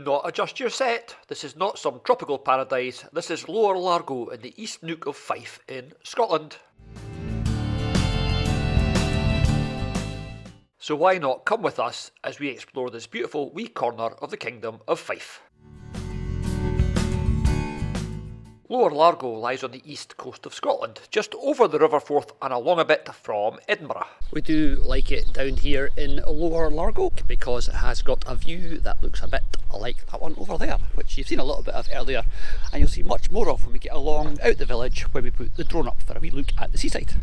not adjust your set. This is not some tropical paradise. This is Lower Largo in the East Neuk of Fife in Scotland. So why not come with us as we explore this beautiful wee corner of the Kingdom of Fife. Lower Largo lies on the east coast of Scotland, just over the River Forth and along a bit from Edinburgh. We do like it down here in Lower Largo because it has got a view that looks a bit like that one over there, which you've seen a little bit of earlier, and you'll see much more of when we get along out the village when we put the drone up for a wee look at the seaside.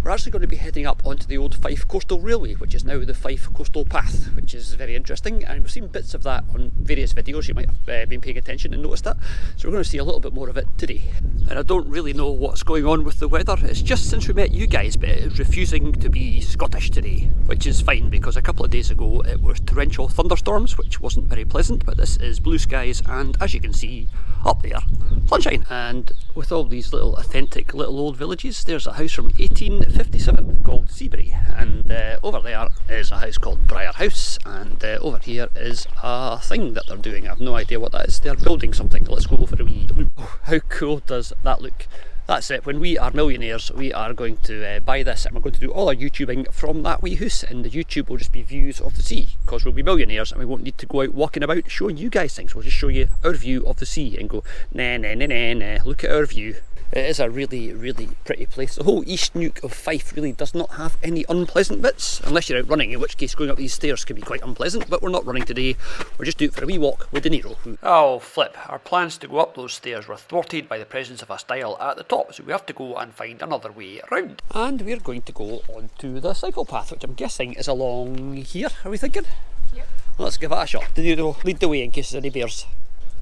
We're actually going to be heading up onto the old Fife Coastal Railway, which is now the Fife Coastal Path, which is very interesting, and we've seen bits of that on various videos. You might have been paying attention and noticed that, so we're going to see a little bit more of it today. And I don't really know what's going on with the weather. It's just since we met you guys, but it's refusing to be Scottish today, which is fine because a couple of days ago it was torrential thunderstorms, which wasn't very pleasant, but this is blue skies and, as you can see up there, sunshine. And with all these little authentic little old villages, there's a house from 1857 called Seabury, and over there is a house called Briar House, and over here is a thing that they're doing. I have no idea what that is. They're building something. Let's go for a wee look. Oh, how cool does that look? That's it. When we are millionaires, we are going to buy this, and we're going to do all our YouTubing from that wee house, and the YouTube will just be views of the sea, because we'll be millionaires and we won't need to go out walking about showing you guys things. We'll just show you our view of the sea and go, nah, nah, nah, nah, nah, look at our view. It is a really, really pretty place. The whole East Neuk of Fife really does not have any unpleasant bits, unless you're out running, in which case going up these stairs can be quite unpleasant, but we're not running today. We're just doing it for a wee walk with DeNiro. Oh, flip. Our plans to go up those stairs were thwarted by the presence of a stile at the top, so we have to go and find another way around. And we're going to go onto the cycle path, which I'm guessing is along here, are we thinking? Yep. Let's give that a shot. DeNiro, lead the way in case there's any bears.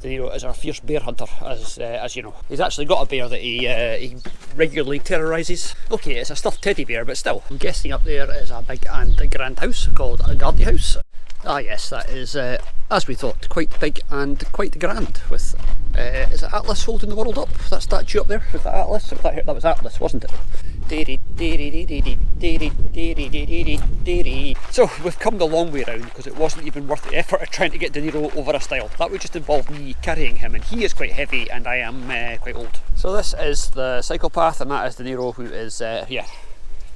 DeNiro is our fierce bear hunter, as you know. He's actually got a bear that he regularly terrorises. Okay, it's a stuffed teddy bear, but still. I'm guessing up there is a big and grand house called a Gardy House. Ah yes, that is, as we thought, quite big and quite grand, with, is it Atlas holding the world up? That statue up there, was that Atlas? That was Atlas, wasn't it? So we've come the long way around because it wasn't even worth the effort of trying to get DeNiro over a stile. That would just involve me carrying him, and he is quite heavy and I am quite old. So this is the cycle path, and that is DeNiro, who is here.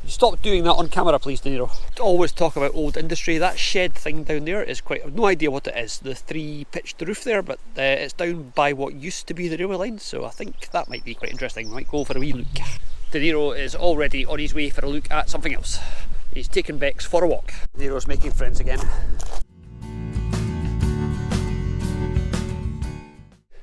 Stop doing that on camera, please, DeNiro. Always talk about old industry. That shed thing down there is quite... I've no idea what it is, the 3-pitched roof there, but it's down by what used to be the railway line, so I think that might be quite interesting. We might go for a wee look. DeNiro is already on his way for a look at something else. He's taken Bex for a walk. DeNiro's making friends again.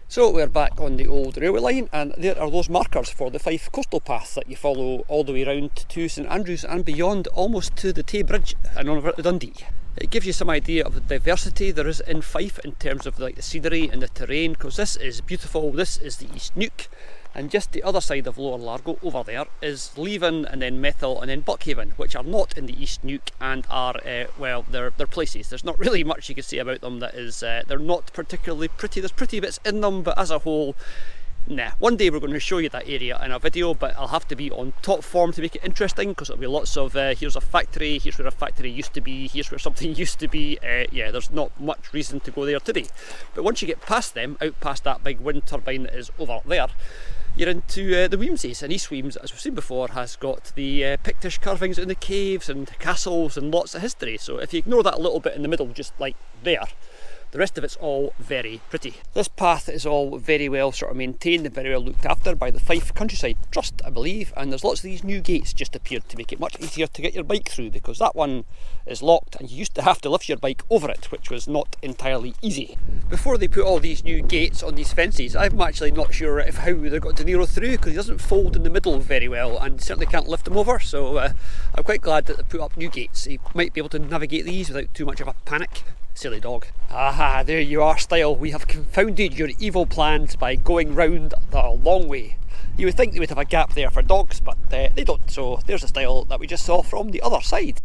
So we're back on the old railway line, and there are those markers for the Fife Coastal Path that you follow all the way around to St Andrews and beyond, almost to the Tay Bridge and on over to Dundee. It gives you some idea of the diversity there is in Fife in terms of like the scenery and the terrain, because this is beautiful. This is the East Neuk, and just the other side of Lower Largo over there is Leven and then Methil and then Buckhaven, which are not in the East Neuk and are, well, they're places. There's not really much you can say about them that is, they're not particularly pretty. There's pretty bits in them, but as a whole, nah. One day we're going to show you that area in a video, but I'll have to be on top form to make it interesting, because it'll be lots of, here's a factory, here's where a factory used to be, here's where something used to be. Yeah, there's not much reason to go there today. But once you get past them, out past that big wind turbine that is over there, you're into the Weemsies, and East Weems, as we've seen before, has got the Pictish carvings in the caves and castles and lots of history. So if you ignore that little bit in the middle, just like there, the rest of it's all very pretty. This path is all very well sort of maintained and very well looked after by the Fife Countryside Trust, I believe, and there's lots of these new gates just appeared to make it much easier to get your bike through, because that one is locked and you used to have to lift your bike over it, which was not entirely easy. Before they put all these new gates on these fences, I'm actually not sure if how they got DeNiro through, because he doesn't fold in the middle very well and certainly can't lift him over, so I'm quite glad that they put up new gates. He might be able to navigate these without too much of a panic. Silly dog. Aha, there you are, style. We have confounded your evil plans by going round the long way. You would think they would have a gap there for dogs, but they don't, so there's a style that we just saw from the other side.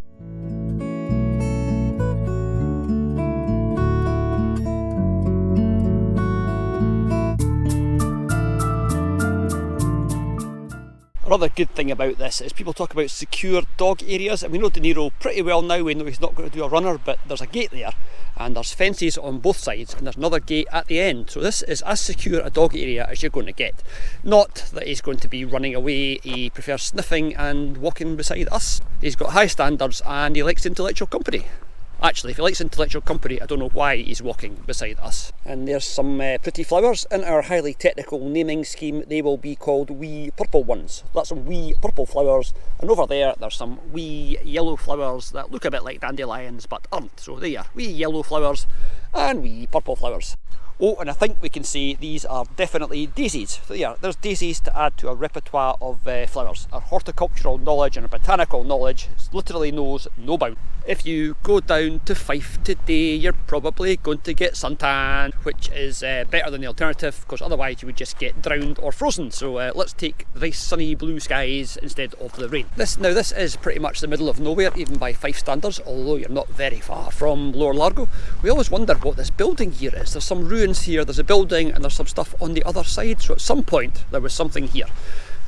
Another good thing about this is people talk about secure dog areas, and we know DeNiro pretty well now. We know he's not going to do a runner, but there's a gate there and there's fences on both sides and there's another gate at the end, so this is as secure a dog area as you're going to get. Not that he's going to be running away, he prefers sniffing and walking beside us. He's got high standards and he likes intellectual company. Actually, if he likes intellectual company, I don't know why he's walking beside us. And there's some pretty flowers. In our highly technical naming scheme, they will be called wee purple ones. That's some wee purple flowers. And over there, there's some wee yellow flowers that look a bit like dandelions, but aren't. So there you are, wee yellow flowers and wee purple flowers. Oh, and I think we can say these are definitely daisies. So yeah, there's daisies to add to our repertoire of flowers. Our horticultural knowledge and our botanical knowledge literally knows no bounds. If you go down to Fife today, you're probably going to get suntan, which is better than the alternative, because otherwise you would just get drowned or frozen. So let's take the nice sunny blue skies instead of the rain. This is pretty much the middle of nowhere, even by Fife standards, although you're not very far from Lower Largo. We always wonder what this building here is. There's some ruins here, there's a building, and there's some stuff on the other side, so at some point there was something here.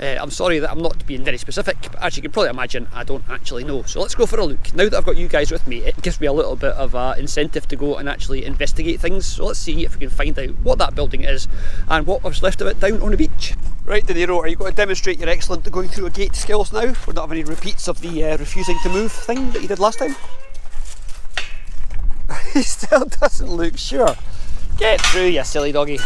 I'm sorry that I'm not being very specific, but as you can probably imagine, I don't actually know. So let's go for a look. Now that I've got you guys with me, it gives me a little bit of incentive to go and actually investigate things. So let's see if we can find out what that building is and what was left of it down on the beach. Right, DeNiro, are you going to demonstrate your excellent going through a gate skills now? We don't have any repeats of the refusing to move thing that you did last time? He still doesn't look sure. Get through, you silly doggy.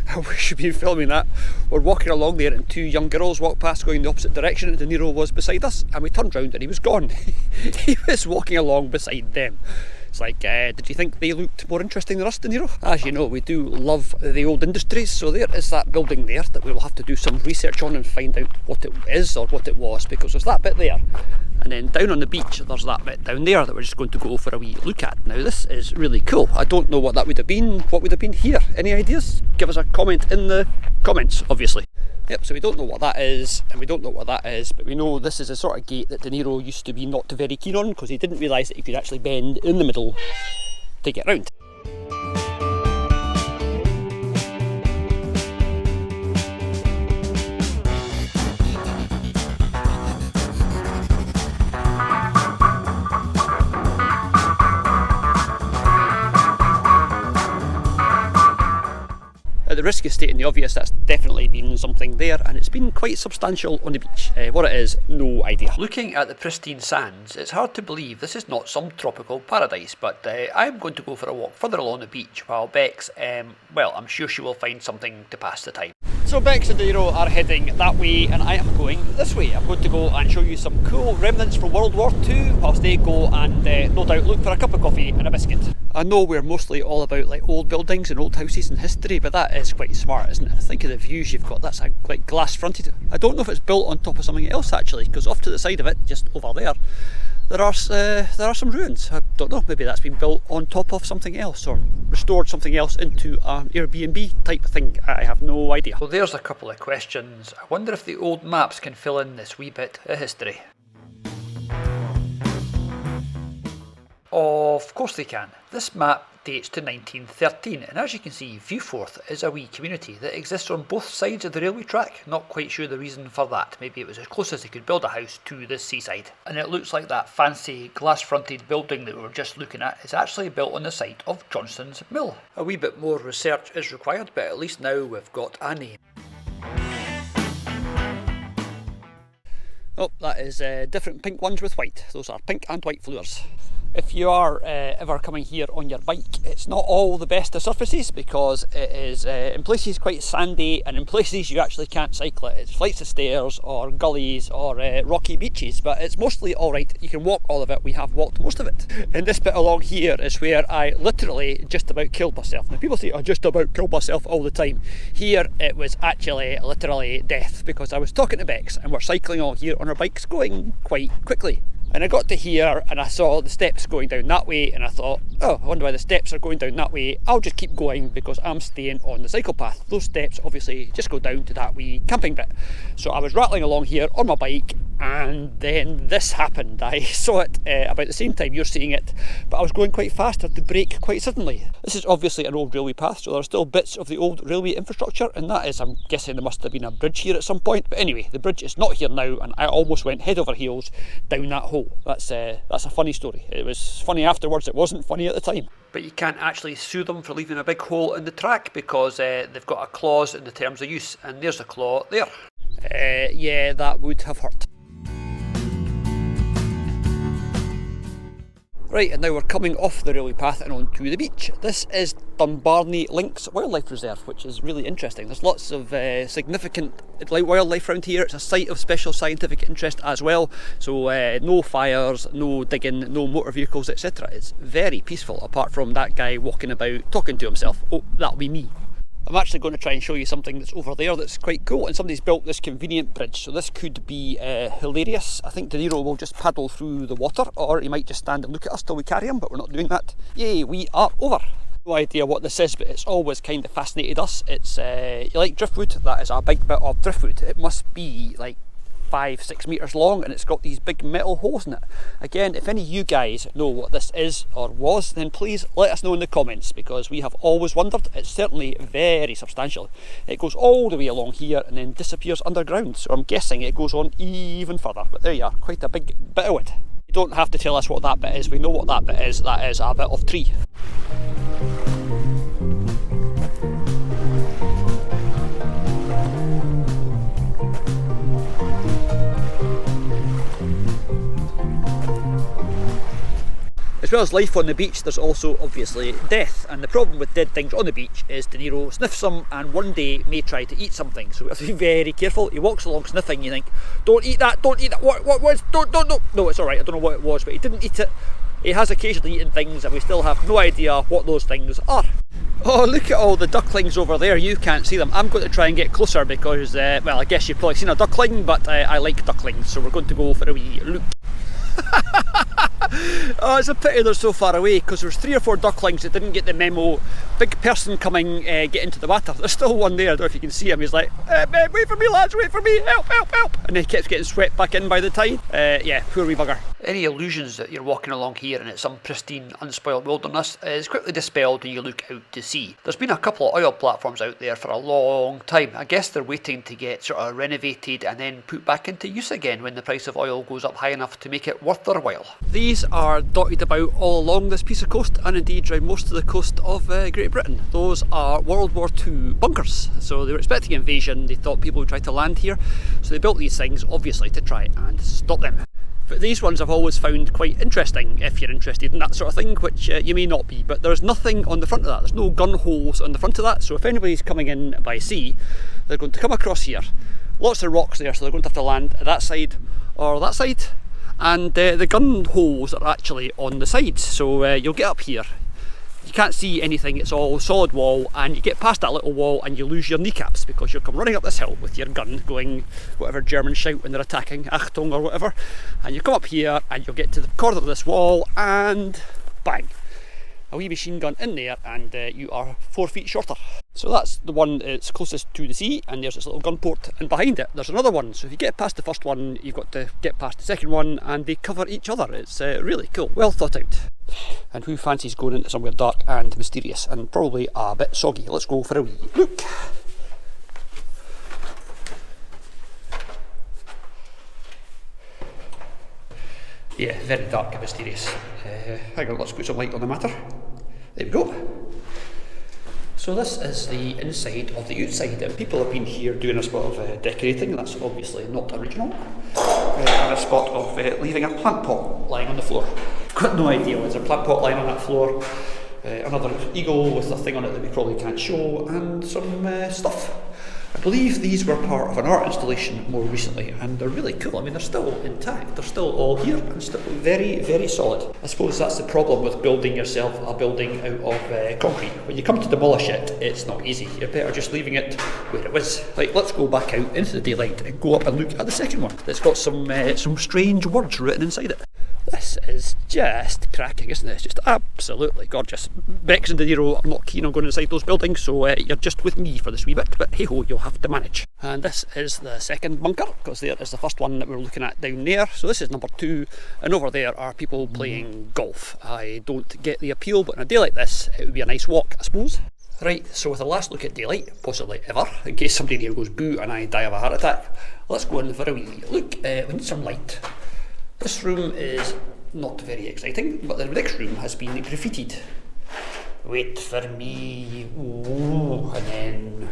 I wish you'd been filming that. We're walking along there and two young girls walked past going the opposite direction and DeNiro was beside us, and we turned round and he was gone. He was walking along beside them. It's like, did you think they looked more interesting than us, DeNiro? As you know, we do love the old industries, so there is that building there that we will have to do some research on and find out what it is or what it was, because there's that bit there. And then down on the beach, there's that bit down there that we're just going to go for a wee look at. Now this is really cool. I don't know what that would have been. What would have been here? Any ideas? Give us a comment in the comments, obviously. Yep, so we don't know what that is, and we don't know what that is, but we know this is a sort of gate that DeNiro used to be not very keen on, because he didn't realise that you could actually bend in the middle to get round. At the risk of stating the obvious, that's definitely been something there, and it's been quite substantial on the beach. What it is, no idea. Looking at the pristine sands, it's hard to believe this is not some tropical paradise, but I'm going to go for a walk further along the beach while Bex, well, I'm sure she will find something to pass the time. So Bex and DeNiro are heading that way and I am going this way. I'm going to go and show you some cool remnants from World War II whilst they go and no doubt look for a cup of coffee and a biscuit. I know we're mostly all about like old buildings and old houses and history, but that is quite smart, isn't it? Think of the views you've got. That's like glass fronted. I don't know if it's built on top of something else actually, because off to the side of it, just over there are some ruins. I don't know, maybe that's been built on top of something else or restored something else into an Airbnb type thing. I have no idea. So there's a couple of questions. I wonder if the old maps can fill in this wee bit of history. Of course they can. This map dates to 1913, and as you can see, Viewforth is a wee community that exists on both sides of the railway track. Not quite sure the reason for that. Maybe it was as close as they could build a house to the seaside. And it looks like that fancy glass-fronted building that we were just looking at is actually built on the site of Johnston's Mill. A wee bit more research is required, but at least now we've got a name. Oh, that is different pink ones with white. Those are pink and white flowers. If you are ever coming here on your bike, it's not all the best of surfaces because it is in places quite sandy, and in places you actually can't cycle it. It's flights of stairs or gullies or rocky beaches, but it's mostly alright. You can walk all of it. We have walked most of it. And this bit along here is where I literally just about killed myself. Now people say I just about killed myself all the time. Here it was actually literally death, because I was talking to Bex and we're cycling along here on our bikes going quite quickly. And I got to here and I saw the steps going down that way and I thought, Oh, I wonder why the steps are going down that way. I'll just keep going because I'm staying on the cycle path. Those steps obviously just go down to that wee camping bit. So I was rattling along here on my bike, and then this happened. I saw it about the same time you're seeing it, but I was going quite fast. I had to brake quite suddenly. This is obviously an old railway path, so there are still bits of the old railway infrastructure, and that is, I'm guessing there must have been a bridge here at some point. But anyway, the bridge is not here now, and I almost went head over heels down that hole. That's a funny story. It was funny afterwards. It wasn't funny at the time. But you can't actually sue them for leaving a big hole in the track because they've got a clause in the terms of use, and there's a claw there. Yeah, that would have hurt. Right, and now we're coming off the railway path and onto the beach. This is Dunbar Links Wildlife Reserve, which is really interesting. There's lots of significant wildlife around here. It's a site of special scientific interest as well. So no fires, no digging, no motor vehicles, etc. It's very peaceful, apart from that guy walking about talking to himself. Oh, that'll be me. I'm actually going to try and show you something that's over there that's quite cool, and somebody's built this convenient bridge, so this could be hilarious. I think DeNiro will just paddle through the water, or he might just stand and look at us till we carry him, but we're not doing that. Yay, we are over. No idea what this is, but it's always kind of fascinated us. It's, you like driftwood? That is a big bit of driftwood. It must be like 5-6 metres long, and it's got these big metal holes in it. Again, if any of you guys know what this is or was, then please let us know in the comments, because we have always wondered. It's certainly very substantial. It goes all the way along here and then disappears underground, so I'm guessing it goes on even further. But there you are, quite a big bit of wood. You don't have to tell us what that bit is, we know what that bit is. That is a bit of tree. As well as life on the beach, there's also obviously death, and the problem with dead things on the beach is DeNiro sniffs them and one day may try to eat something, so we have to be very careful. He walks along sniffing, you think, don't eat that, don't eat that, what was, don't, no, it's alright, I don't know what it was, but he didn't eat it. He has occasionally eaten things and we still have no idea what those things are. Oh, look at all the ducklings over there. You can't see them. I'm going to try and get closer because, well, I guess you've probably seen a duckling, but I like ducklings, so we're going to go for a wee look. Oh, it's a pity they're so far away, because there's 3 or 4 ducklings that didn't get the memo. Big person coming, get into the water. There's still one there, I don't know if you can see him. He's like, wait for me lads, wait for me, help, help, help. And he keeps getting swept back in by the tide. Yeah, poor wee bugger. Any illusions that you're walking along here and it's some pristine, unspoiled wilderness is quickly dispelled when you look out to sea. There's been a couple of oil platforms out there for a long time. I guess they're waiting to get sort of renovated and then put back into use again when the price of oil goes up high enough to make it worth their while. These are dotted about all along this piece of coast, and indeed around most of the coast of Great Britain. Those are World War II bunkers. So they were expecting invasion, they thought people would try to land here, so they built these things obviously to try and stop them. But these ones I've always found quite interesting if you're interested in that sort of thing, which you may not be, but there's nothing on the front of that. There's no gun holes on the front of that, so if anybody's coming in by sea, they're going to come across here. Lots of rocks there, so they're going to have to land at that side or that side. And the gun holes are actually on the sides, so you'll get up here, you can't see anything, it's all solid wall, and you get past that little wall and you lose your kneecaps because you'll come running up this hill with your gun going whatever Germans shout when they're attacking, Achtung or whatever, and you come up here and you'll get to the corner of this wall and bang, a wee machine gun in there, and you are 4 feet shorter. So that's the one that's closest to the sea, and there's this little gun port, and behind it there's another one. So if you get past the first one, you've got to get past the second one, and they cover each other. It's really cool, well thought out. And who fancies going into somewhere dark and mysterious and probably a bit soggy? Let's go for a wee look. Yeah, very dark and mysterious. Hang on, let's put some light on the matter. There we go. So this is the inside of the outside, and people have been here doing a spot of decorating. That's obviously not original. And a spot of leaving a plant pot lying on the floor. Got no idea, there's a plant pot lying on that floor. Another eagle with a thing on it that we probably can't show, and some stuff. I believe these were part of an art installation more recently, and they're really cool. I mean, they're still intact, they're still all here and still very, very solid. I suppose that's the problem with building yourself a building out of concrete. When you come to demolish it, it's not easy. You're better just leaving it where it was. Like, let's go back out into the daylight and go up and look at the second one. That's got some strange words written inside it. This is just cracking, isn't it? It's just absolutely gorgeous. Bex and DeNiro are not keen on going inside those buildings, so you're just with me for this wee bit, but hey ho, you'll have to manage. And this is the second bunker, because there is the first one that we were looking at down there. So this is number 2, and over there are people playing golf. I don't get the appeal, but on a day like this, it would be a nice walk, I suppose. Right, so with the last look at daylight, possibly ever, in case somebody here goes boo and I die of a heart attack, let's go in for a wee look. We need some light. This room is not very exciting, but the next room has been graffitied. Wait for me. Ooh, and then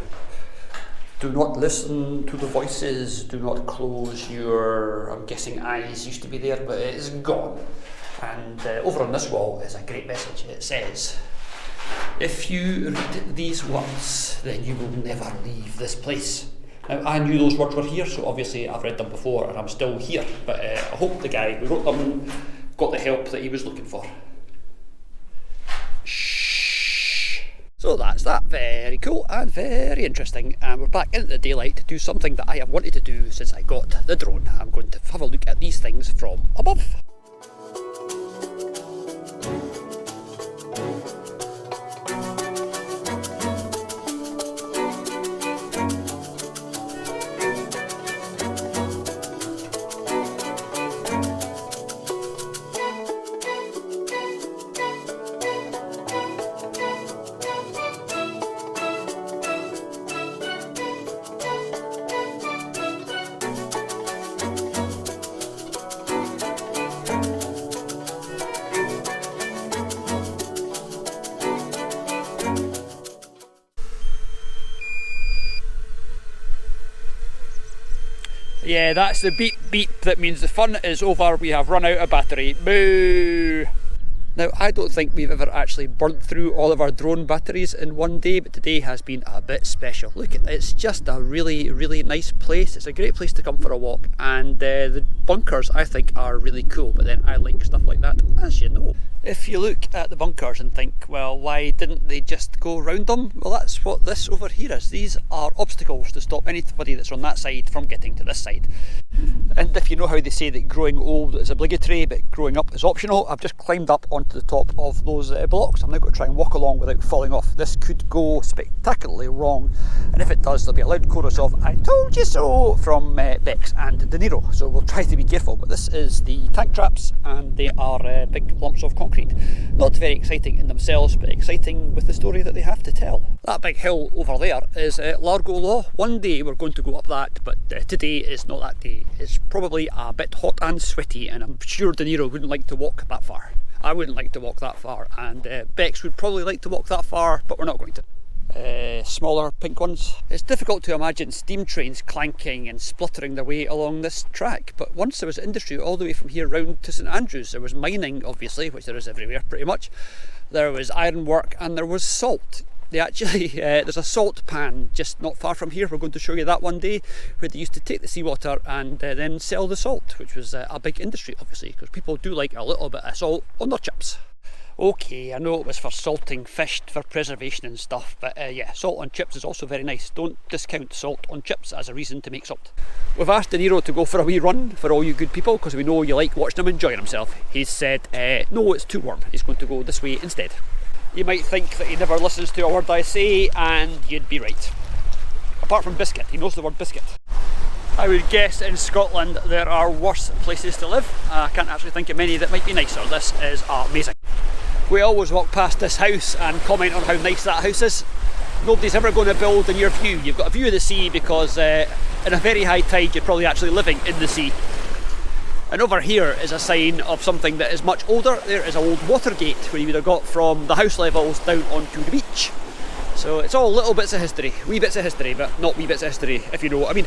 do not listen to the voices, do not close your, I'm guessing eyes used to be there, but it is gone. And over on this wall is a great message. It says, if you read these words, then you will never leave this place. Now, I knew those words were here, so obviously I've read them before and I'm still here, but I hope the guy who wrote them got the help that he was looking for. Shh. So that's that. Very cool and very interesting. And we're back into the daylight to do something that I have wanted to do since I got the drone. I'm going to have a look at these things from above. Yeah, that's the beep beep that means the fun is over, we have run out of battery. Boo! Now, I don't think we've ever actually burnt through all of our drone batteries in one day, but today has been a bit special. Look, it's just a really, really nice place. It's a great place to come for a walk, and the bunkers, I think, are really cool, but then I like stuff like that, as you know. If you look at the bunkers and think, well, why didn't they just go round them? Well, that's what this over here is. These are obstacles to stop anybody that's on that side from getting to this side. And if you know how they say that growing old is obligatory, but growing up is optional, I've just climbed up onto the top of those blocks. I'm now going to try and walk along without falling off. This could go spectacularly wrong, and if it does, there'll be a loud chorus of "I told you so" from Bex and DeNiro. So we'll try to be careful. But this is the tank traps, and they are big lumps of concrete. Not very exciting in themselves, but exciting with the story that they have to tell. That big hill over there is Largo Law. One day we're going to go up that, but today is not that day. It's probably a bit hot and sweaty, and I'm sure DeNiro wouldn't like to walk that far. I wouldn't like to walk that far, and Bex would probably like to walk that far, but we're not going to. Smaller pink ones. It's difficult to imagine steam trains clanking and spluttering their way along this track, but once there was industry all the way from here round to St Andrews. There was mining, obviously, which there is everywhere pretty much. There was ironwork, and there was salt. They actually, there's a salt pan just not far from here. We're going to show you that one day, where they used to take the seawater and then sell the salt, which was a big industry, obviously, because people do like a little bit of salt on their chips. Okay, I know it was for salting fish for preservation and stuff, but yeah, salt on chips is also very nice. Don't discount salt on chips as a reason to make salt. We've asked DeNiro to go for a wee run for all you good people, because we know you like watching him enjoying himself. He's said, no, it's too warm. He's going to go this way instead. You might think that he never listens to a word I say, and you'd be right. Apart from biscuit, he knows the word biscuit. I would guess in Scotland there are worse places to live. I can't actually think of many that might be nicer. This is amazing. We always walk past this house and comment on how nice that house is. Nobody's ever going to build in your view. You've got a view of the sea because in a very high tide you're probably actually living in the sea. And over here is a sign of something that is much older. There is an old water gate where you would have got from the house levels down onto the beach. So it's all little bits of history, wee bits of history, but not wee bits of history, if you know what I mean.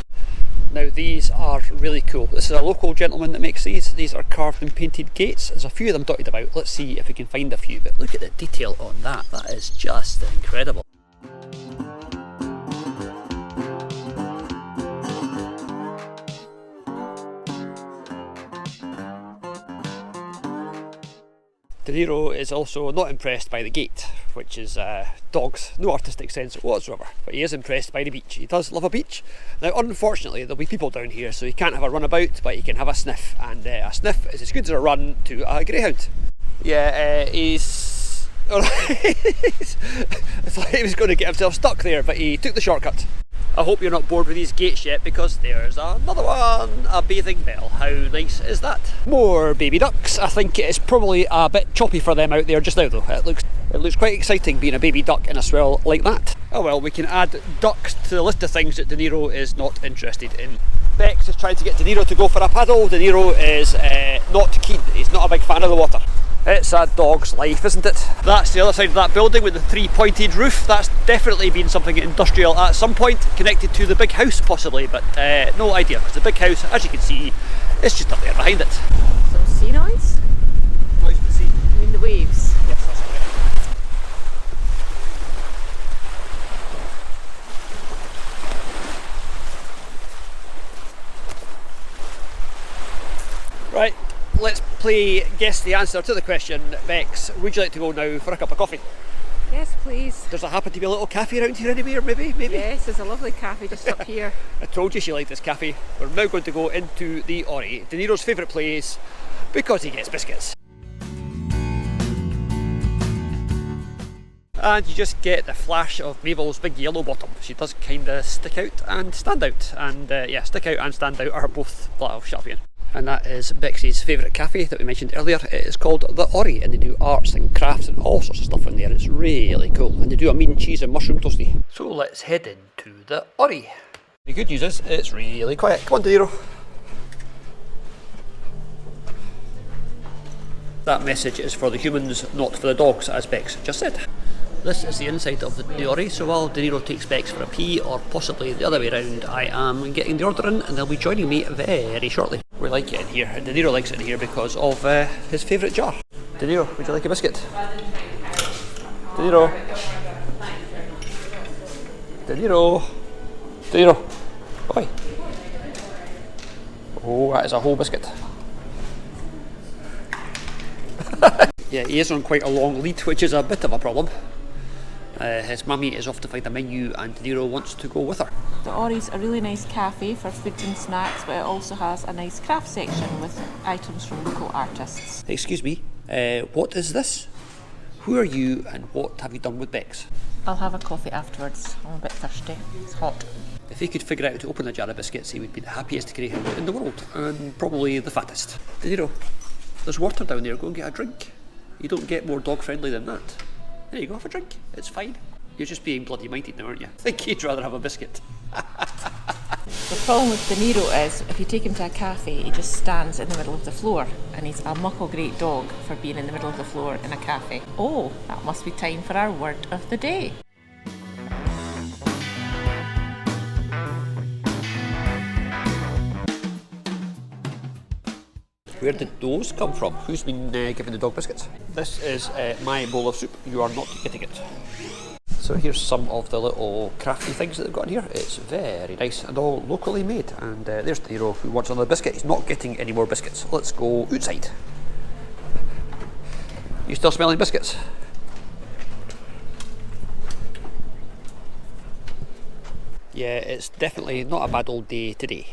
Now these are really cool. This is a local gentleman that makes these. These are carved and painted gates. There's a few of them dotted about. Let's see if we can find a few, but look at the detail on that. That is just incredible. DeNiro is also not impressed by the gate, which is dogs, no artistic sense whatsoever, but he is impressed by the beach. He does love a beach. Now unfortunately there'll be people down here, so he can't have a run about, but he can have a sniff, and a sniff is as good as a run to a greyhound. Yeah, he's... it's like he was going to get himself stuck there, but he took the shortcut. I hope you're not bored with these gates yet, because there's another one, a bathing bell. How nice is that? More baby ducks. I think it's probably a bit choppy for them out there just now though. It looks quite exciting being a baby duck in a swell like that. Oh well, we can add ducks to the list of things that DeNiro is not interested in. Bex is trying to get DeNiro to go for a paddle. DeNiro is not keen. He's not a big fan of the water. It's a dog's life, isn't it? That's the other side of that building with the three-pointed roof. That's definitely been something industrial at some point, connected to the big house possibly, but no idea, because the big house, as you can see, is just up there behind it. Some sea noise? Noise from the sea. You mean the waves? Yes, that's right. Right. Let's play guess the answer to the question. Bex, would you like to go now for a cup of coffee? Yes, please. Does there happen to be a little cafe around here anywhere, maybe? Yes, there's a lovely cafe just up here. I told you she liked this cafe. We're now going to go into the Aurrie, DeNiro's favourite place, because he gets biscuits. And you just get the flash of Mabel's big yellow bottom. She does kind of stick out and stand out. And yeah, stick out and stand out are both, well, shut up, Ian. And that is Bixie's favourite cafe that we mentioned earlier. It is called the Aurrie, and they do arts and crafts and all sorts of stuff in there. It's really cool, and they do a meat and cheese and mushroom toasty. So let's head into the Aurrie. The good news is it's really quiet. Come on, DeNiro. That message is for the humans, not for the dogs, as Bex just said. This is the inside of the Aurrie, so while DeNiro takes Bex for a pee, or possibly the other way around, I am getting the order in, and they'll be joining me very shortly. We like it in here, and DeNiro likes it in here because of his favourite jar. DeNiro, would you like a biscuit? DeNiro. DeNiro. DeNiro. Oi. Oh, that is a whole biscuit. Yeah, he is on quite a long lead, which is a bit of a problem. His mummy is off to find a menu, and DeNiro wants to go with her. The Aurrie's a really nice cafe for foods and snacks, but it also has a nice craft section with items from local artists. Excuse me, what is this? Who are you, and what have you done with Bex? I'll have a coffee afterwards. I'm a bit thirsty. It's hot. If he could figure out how to open a jar of biscuits, he would be the happiest greyhound in the world, and probably the fattest. DeNiro, there's water down there, go and get a drink. You don't get more dog friendly than that. There you go, have a drink, it's fine. You're just being bloody minded now, aren't you? I think he'd rather have a biscuit. The problem with DeNiro is, if you take him to a cafe, he just stands in the middle of the floor, and he's a muckle great dog for being in the middle of the floor in a cafe. Oh, that must be time for our word of the day. Where did those come from? Who's been giving the dog biscuits? This is my bowl of soup. You are not getting it. So here's some of the little crafty things that they've got in here. It's very nice and all locally made. And there's DeNiro who wants another biscuit. He's not getting any more biscuits. Let's go outside. You still smelling biscuits? Yeah, it's definitely not a bad old day today.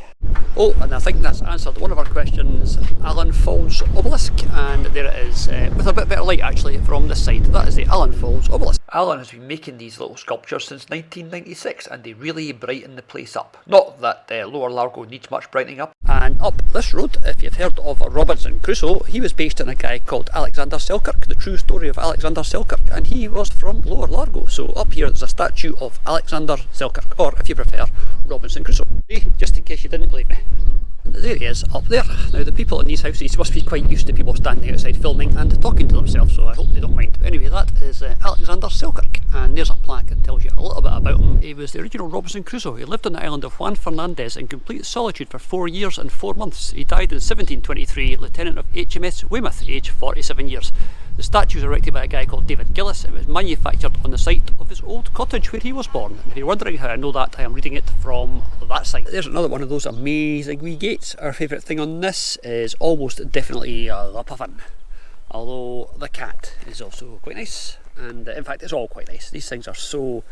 Oh, and I think that's answered one of our questions. Alan Faulds obelisk, and there it is, with a bit better light actually from this side. That is the Alan Faulds obelisk. Alan has been making these little sculptures since 1996, and they really brighten the place up. Not that Lower Largo needs much brightening up. And up this road, if you've heard of Robinson Crusoe, he was based on a guy called Alexander Selkirk, the true story of Alexander Selkirk, and he was from Lower Largo. So up here there's a statue of Alexander Selkirk, or if you prefer, Robinson Crusoe. Just in case you didn't believe me. There he is, up there. Now the people in these houses must be quite used to people standing outside filming and talking to themselves, so I hope they don't mind. But anyway, that is Alexander Selkirk, and there's a plaque that tells you a little bit about him. He was the original Robinson Crusoe. He lived on the island of Juan Fernandez in complete solitude for 4 years and 4 months. He died in 1723, lieutenant of HMS Weymouth, aged 47 years. The statue was erected by a guy called David Gillis. It was manufactured on the site of his old cottage where he was born. And if you're wondering how I know that, I am reading it from that site. There's another one of those amazing wee gates. Our favourite thing on this is almost definitely the puffin. although the cat is also quite nice. And in fact, it's all quite nice. These things are so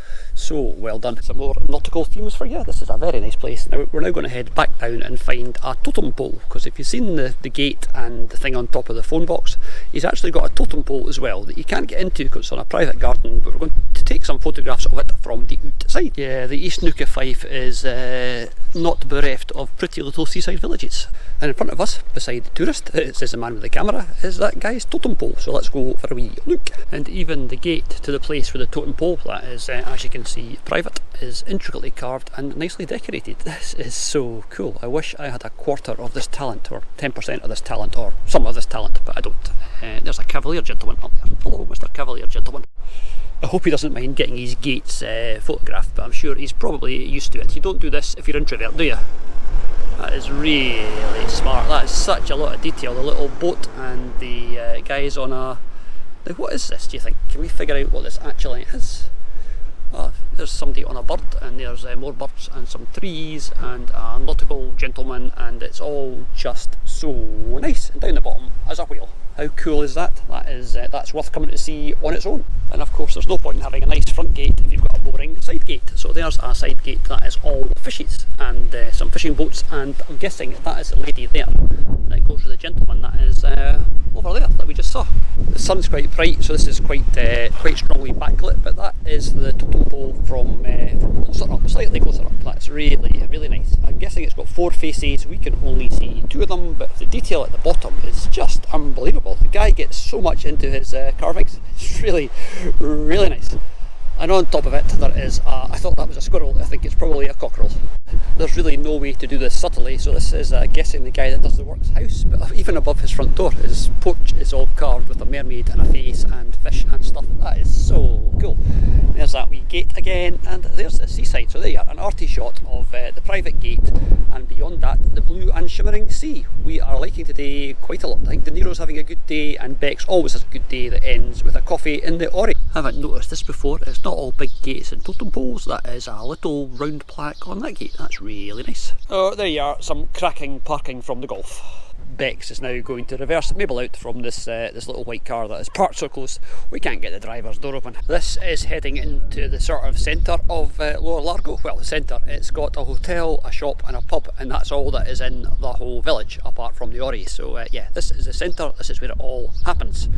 well done. Some more nautical themes for you. This is a very nice place. Now we're now going to head back down and find a totem pole, because if you've seen the gate and the thing on top of the phone box, he's actually got a totem pole as well that you can't get into because it's on a private garden, but we're going to take some photographs of it from the outside. Yeah, the East Neuk of Fife is not bereft of pretty little seaside villages. And in front of us, beside the tourist, it says the man with the camera, is that guy's totem pole. So let's go for a wee look. And even the gate to the place with the totem pole, that is, as you can see, private, is intricately carved and nicely decorated. This is so cool. I wish I had a quarter of this talent, or 10% of this talent, or some of this talent, but I don't. There's a Cavalier gentleman up there. Hello, Mr. Cavalier gentleman. I hope he doesn't mind getting his gates photographed, but I'm sure he's probably used to it. You don't do this if you're introvert, do you? That is really smart. That is such a lot of detail. The little boat and the guys on a... Now what is this, do you think? Can we figure out what this actually is? Oh, there's somebody on a bird, and there's more birds and some trees and a nautical gentleman, and it's all just so nice. And down the bottom is a whale. How cool is that? That's worth coming to see on its own. And of course there's no point in having a nice front gate if you've got a boring side gate. So there's a side gate that is all fishes and some fishing boats, and I'm guessing that is the lady there that goes with the gentleman that is over there that we just saw. The sun's quite bright, so this is quite strongly backlit, but that is the totem pole from closer up, slightly closer up. That's really nice. I'm guessing it's got 4 faces. We can only see 2 of them, but the detail at the bottom is just unbelievable. The guy gets so much into his carvings. It's really nice. And on top of it there is I thought that was a squirrel. I think it's probably a cockerel. There's really no way to do this subtly, so this is guessing the guy that does the work's house. But even above his front door, his porch is all carved with a mermaid and a face and fish and stuff. That is so cool. There's that wee gate again, and there's the seaside. So there you are, an arty shot of the private gate, and beyond that the blue and shimmering sea. We are liking today quite a lot. I think DeNiro's having a good day, and Beck's always has a good day that ends with a coffee in the Aurrie. I haven't noticed this before. It's not all big gates and totem poles. That is a little round plaque on that gate. That's really nice. Oh, there you are, some cracking parking from the golf. Bex is now going to reverse Mabel out from this little white car that is parked so close we can't get the driver's door open. This is heading into the sort of centre of Lower Largo. Well, the centre. It's got a hotel, a shop and a pub, and that's all that is in the whole village apart from the Aurrie. So yeah, this is the centre. This is where it all happens.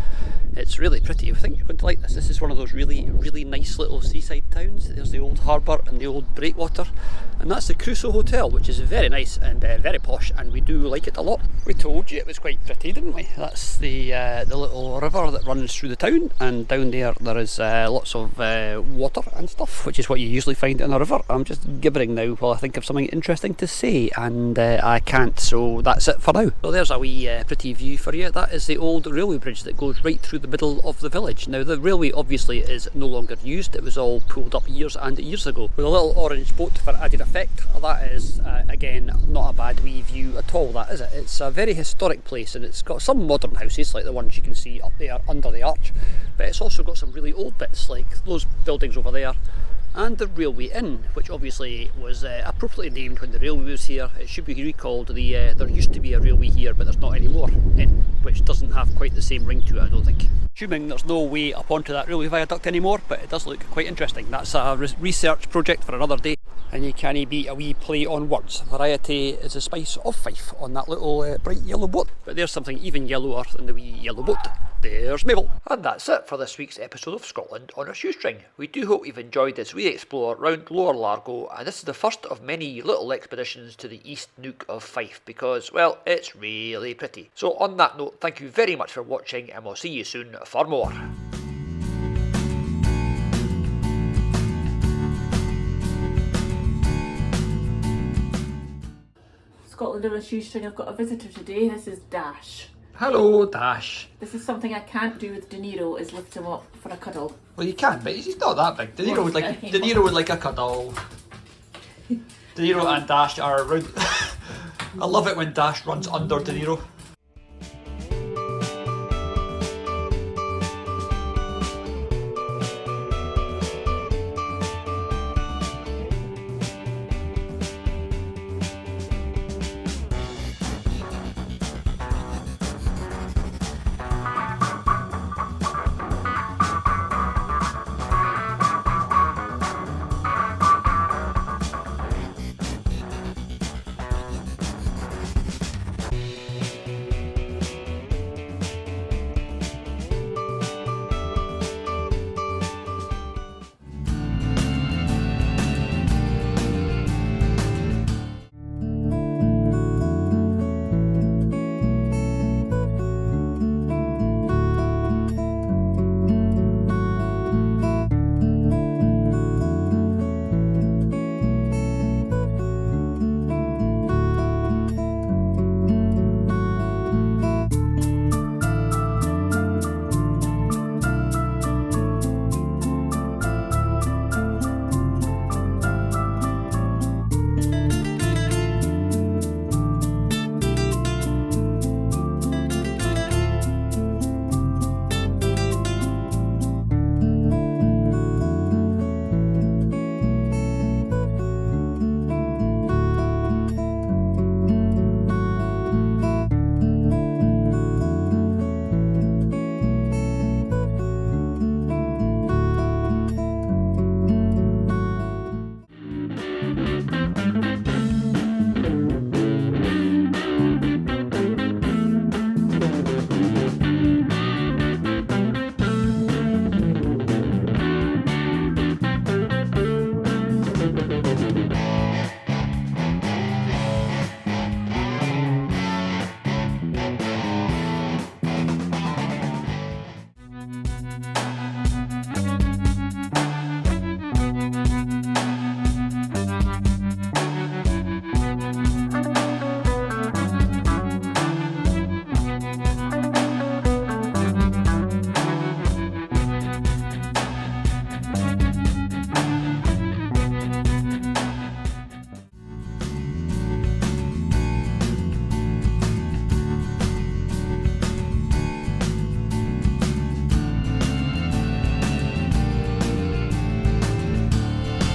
It's really pretty. I think you're going to like this. This is one of those really nice little seaside towns. There's the old harbour and the old breakwater, and that's the Crusoe Hotel, which is very nice and very posh, and we do like it a lot. We told you it was quite pretty, didn't we? That's the little river that runs through the town, and down there is lots of water and stuff, which is what you usually find in a river. I'm just gibbering now while I think of something interesting to say, and I can't, so that's it for now. So there's a wee pretty view for you. That is the old railway bridge that goes right through the middle of the village. Now the railway obviously is no longer used. It was all pulled up years and years ago with a little orange boat for added effect. That is again not a bad wee view at all, that is it. It's a very historic place, and it's got some modern houses like the ones you can see up there under the arch, but it's also got some really old bits like those buildings over there, and the Railway Inn, which obviously was appropriately named when the railway was here. It should be recalled there used to be a railway here, but there's not anymore, which doesn't have quite the same ring to it, I don't think. Assuming there's no way up onto that railway viaduct anymore, but it does look quite interesting. That's a research project for another day. And you can't beat a wee play on words. Variety is the spice of Fife on that little bright yellow boat. But there's something even yellower than the wee yellow boat. There's Mabel. And that's it for this week's episode of Scotland on a Shoestring. We do hope you've enjoyed this wee explore around Lower Largo, and this is the first of many little expeditions to the East Neuk of Fife because, well, it's really pretty. So on that note, thank you very much for watching, and we'll see you soon for more. Scotland on a Shoestring, I've got a visitor today. This is Dash. Hello, Dash. This is something I can't do with DeNiro, is lift him up for a cuddle. Well, you can, but he's not that big. DeNiro would like a cuddle. DeNiro and Dash are around. I love it when Dash runs under DeNiro.